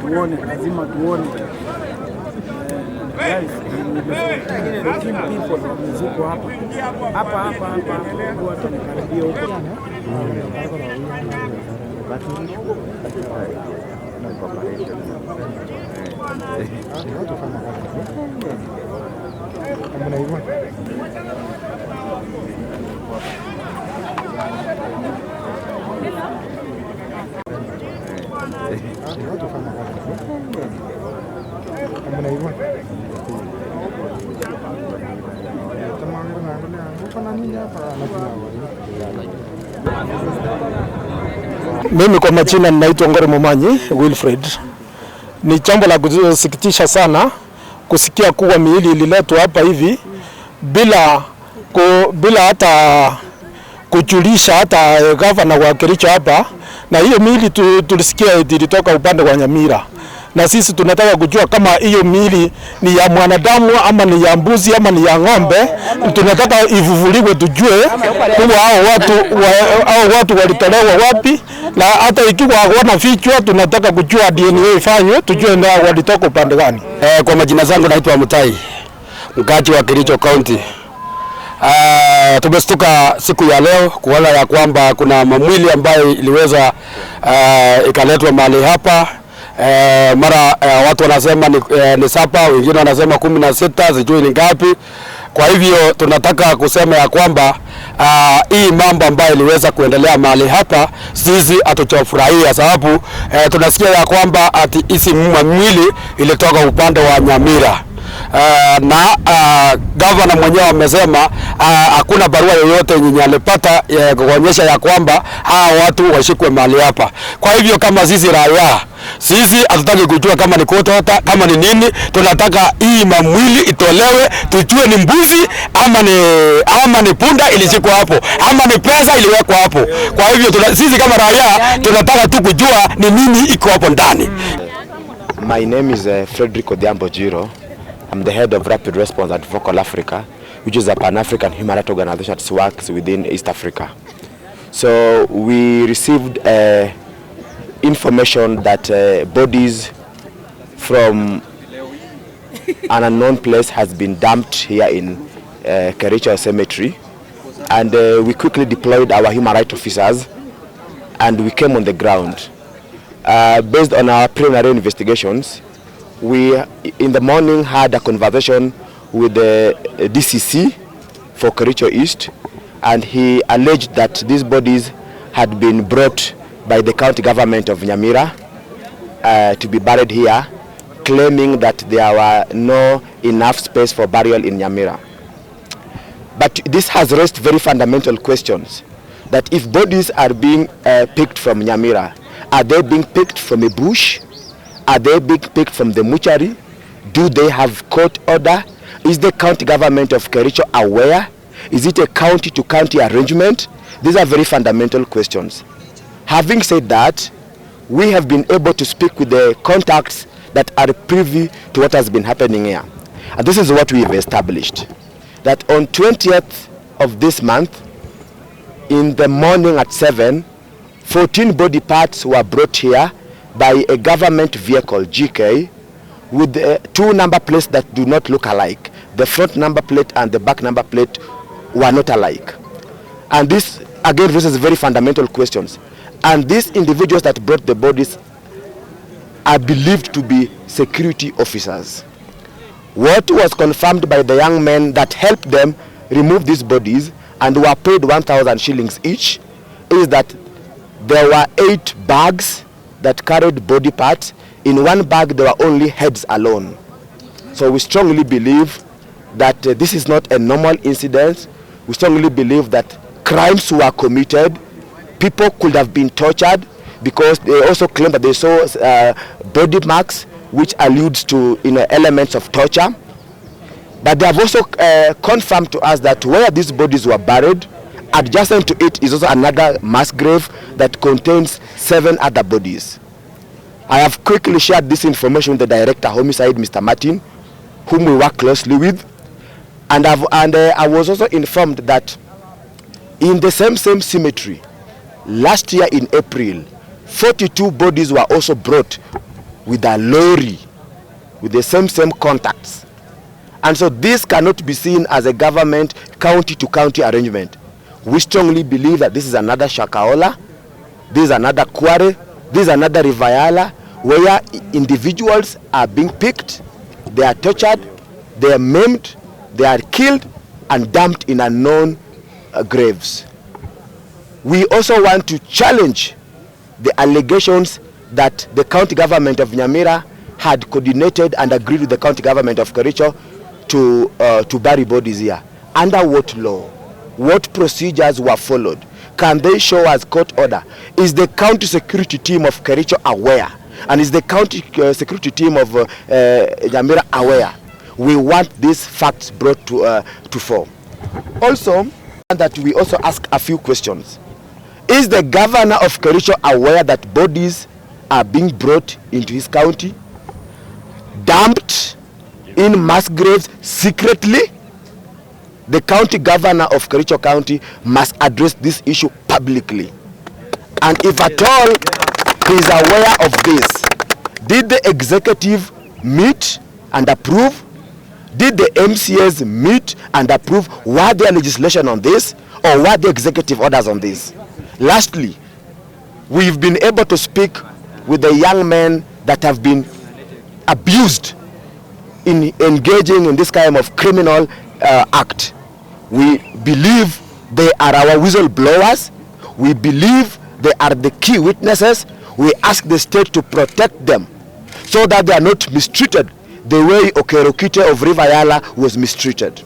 Tuone, lazima tuone. Guys, people wamezikwa hapa watu wanakaribia huko. Mimi kwa majina ninaitwa Kaburi Moja Wilfred. Ni jambo la kusikitisha sana kusikia kuwa miili ililetwa hapa hivi bila hata kujulisha hata gavana wa Kericho hapa, na hiyo miili tulisikia ilitoka upande wa Nyamira. Na sisi tunataka kujua kama hiyo miili ni ya mwanadamu ama ni ya mbuzi ama ni ya ng'ombe. Tunataka ivuvuliwe tujue kuwa hao watu walitolewa wapi, na hata ikiwa hawana vichwa tunataka kujua DNA ifanywe tujue ndio walitoka upande gani. Kwa majina zangu naitwa Mutai, mkaji wa Kericho County. Tumestuka siku ya leo kuona ya kwamba kuna mwili ambayo iliweza ikaletwa mahali hapa. Mara watu wanasema ni sapa, wengine wanasema 16, sijui ni ngapi. Kwa hivyo tunataka kusema ya kwamba hii mambo ambayo iliweza kuendelea mahali hapa sisi hatujafurahia, sababu tunasikia ya kwamba ati hizi mwili ilitoka upande wa Nyamira. Na governor mwenyewe amesema hakuna barua yoyote yenye alipata kuonyesha ya kwamba hawa watu washikwe mahali hapa. Kwa hivyo kama sisi raia, sisi hatutaki kujua kama ni kotota kama ni nini. Tunataka hii mwili itolewe tujue ni mbuzi ama ni punda ilishikwa hapo ama ni pesa iliwekwa hapo. Kwa hivyo sisi kama raia tunataka tu kujua ni nini iko hapo ndani. My name is Frederick Odhiambo Jiro. I'm the head of Rapid Response at Vocal Africa, which is a Pan-African human rights organization that works within East Africa. So we received information that bodies from an unknown place has been dumped here in Kericho Cemetery, and we quickly deployed our human rights officers and we came on the ground. Based on our preliminary investigations, we in the morning had a conversation with the DCC for Kericho East, and he alleged that these bodies had been brought by the county government of Nyamira to be buried here, claiming that there were no enough space for burial in Nyamira. But this has raised very fundamental questions, that if bodies are being picked from Nyamira, are they being picked from a bush? Are they being picked from the mortuary? Do they have court order? Is the county government of Kericho aware? Is it a county to county arrangement? These are very fundamental questions. Having said that, we have been able to speak with the contacts that are privy to what has been happening here. And this is what we have established. That on 20th of this month, in the morning at 7, 14 body parts were brought here by a government vehicle, GK, with 2 number plates that do not look alike. The front number plate and the back number plate were not alike. And this, again, raises very fundamental questions. And these individuals that brought the bodies are believed to be security officers. What was confirmed by the young men that helped them remove these bodies and were paid 1,000 shillings each is that there were 8 bags that carried body parts. In one bag there were only heads alone. So we strongly believe that this is not a normal incident. We strongly believe that crimes were committed. People could have been tortured, because they also claim that they saw body marks which alludes to elements of torture. But they have also confirmed to us that where these bodies were buried, adjacent to it is also another mass grave that contains 7 other bodies. I have quickly shared this information with the director homicide, Mr. Martin, whom we work closely with, and I was also informed that in the same cemetery Last year in April, 42 bodies were also brought with a lorry with the same contacts. And so this cannot be seen as a government county to county arrangement. We strongly believe that this is another Shakahola, this is another Quarry, this is another Rivayala, where individuals are being picked, they are tortured, they are maimed, they are killed and dumped in unknown graves. We also want to challenge the allegations that the county government of Nyamira had coordinated and agreed with the county government of Kericho to bury bodies here. Under what law? What procedures were followed? Can they show us court order? Is the county security team of Kericho aware? And is the county security team of Nyamira aware? We want these facts brought to form. Also, that we also ask a few questions. Is the governor of Kericho aware that bodies are being brought into his county, dumped in mass graves secretly? The county governor of Kericho County must address this issue publicly. And if at all he is aware of this, did the executive meet and approve? Did the MCAs meet and approve? Were there legislation on this, or were there executive orders on this? Lastly, we've been able to speak with the young men that have been abused in engaging in this kind of criminal act. We believe they are our whistleblowers. We believe they are the key witnesses. We ask the state to protect them so that they are not mistreated the way Okerokite of Rivayala was mistreated.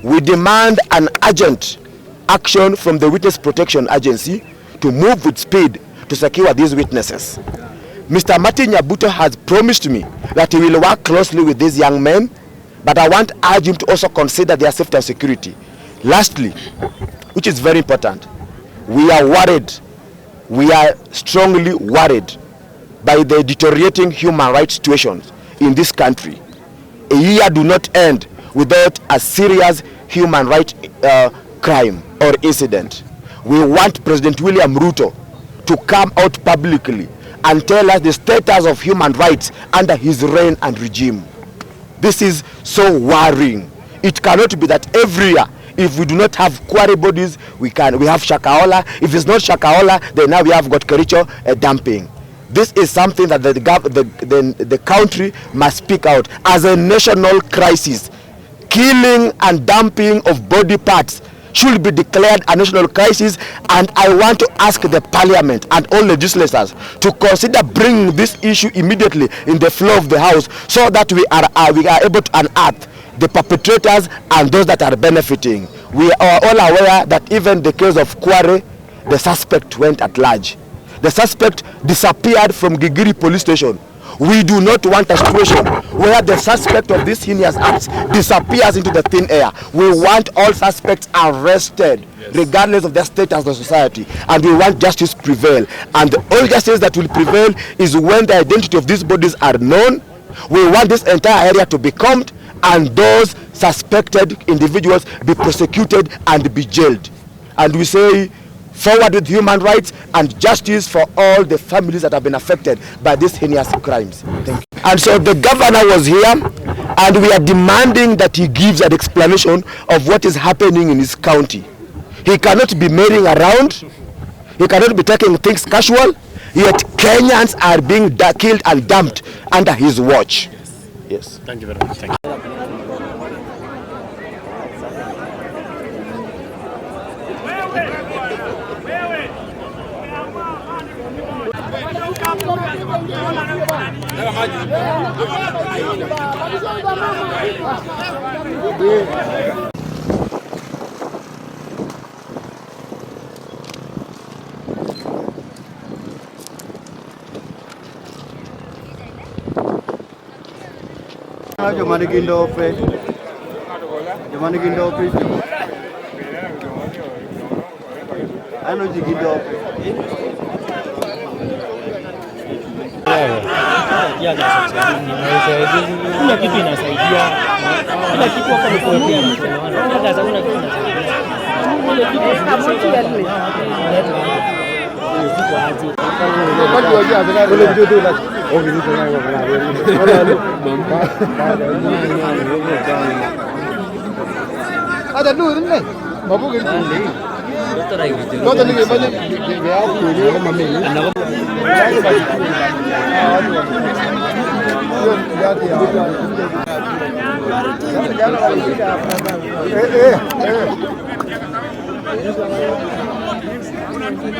We demand an urgent action from the Witness Protection Agency to move with speed to secure these witnesses. Mr. Martin Nyabuto has promised me that he will work closely with these young men, but I want to urge him to also consider their safety and security. Lastly, which is very important, we are worried, we are strongly worried by the deteriorating human rights situations in this country. A year do not end without a serious human rights crime or incident. We want President William Ruto to come out publicly and tell us the status of human rights under his reign and regime. This is so worrying. It cannot be that every year, if we do not have quarry bodies, we have Shakahola. If it's not Shakahola, then now we have got Kericho dumping. This is something that the country must speak out as a national crisis. Killing and dumping of body parts should be declared a national crisis, and I want to ask the parliament and all legislators to consider bringing this issue immediately in the floor of the house so that we are able to unearth the perpetrators and those that are benefiting. We are all aware that even the case of Quarry, the suspect went at large. The suspect disappeared from Gigiri police station. We do not want a situation where the suspect of this heinous acts disappears into the thin air. We want all suspects arrested, regardless of their status in the society, and we want justice to prevail. And the only justice that will prevail is when the identity of these bodies are known. We want this entire area to be combed, and those suspected individuals be prosecuted and be jailed. And we say, forward with human rights and justice for all the families that have been affected by these heinous crimes. Thank you. And so the governor was here, and we are demanding that he gives an explanation of what is happening in his county. He cannot be marrying around. He cannot be taking things casual. Yet Kenyans are being killed and dumped under his watch. Yes. Thank you very much. Thank you. Jamani kindope. Jamani kindope. Ano jikindope. Kila kitu inasaidia. Kila kitu hapa ni kuepea mkono. Hata hakuna kitu inasaidia. ziko aje? Ada dulu ni. Babu gitu. Dokter ni banyak dia aku mami.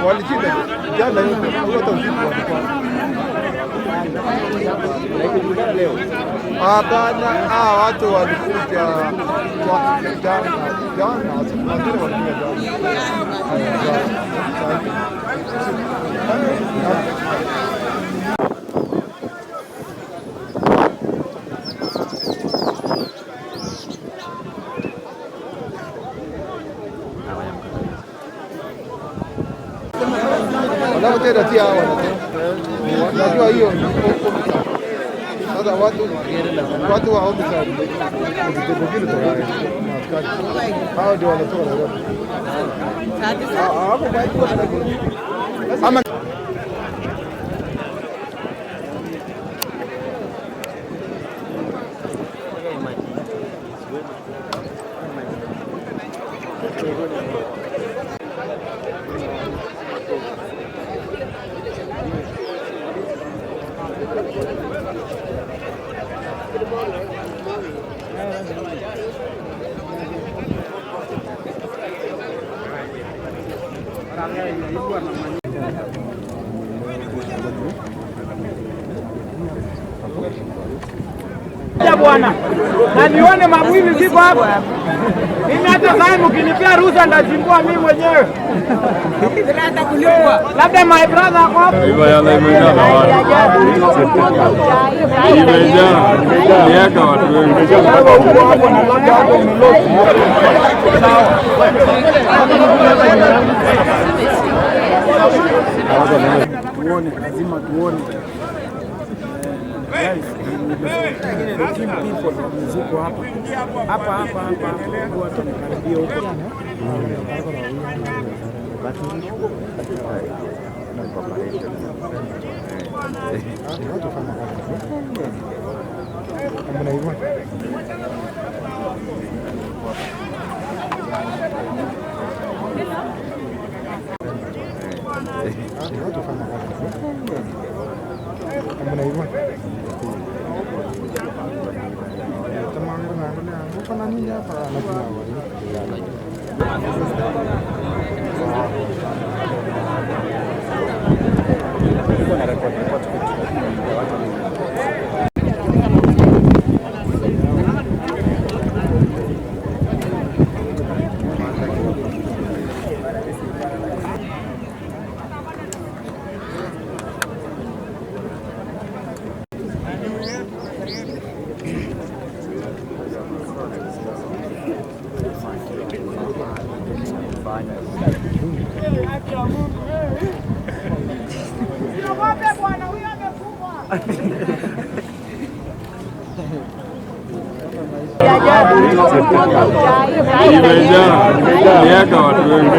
Walichida jana yote wote usiku walikuwa. Hapana, watu walikuja jana watu walikuja wanatenda tia hawa wanajua hiyo sasa watu wa homicide ukitokea tokea hao ndio wanatoa hapo ama bwana, na nione mabwizi ziko hapa. Mimi hata sasa mkinipia ruhusa ndazimbua mimi mwenyewe. Labda my brother ako hapa. Iba yala imejaa na watu. Imejaa. Miaka watu wengi. Tuone, lazima tuone. Guys, people wameziko hapa watu wamekaribia huko. Imejaa. Miaka watu wengi.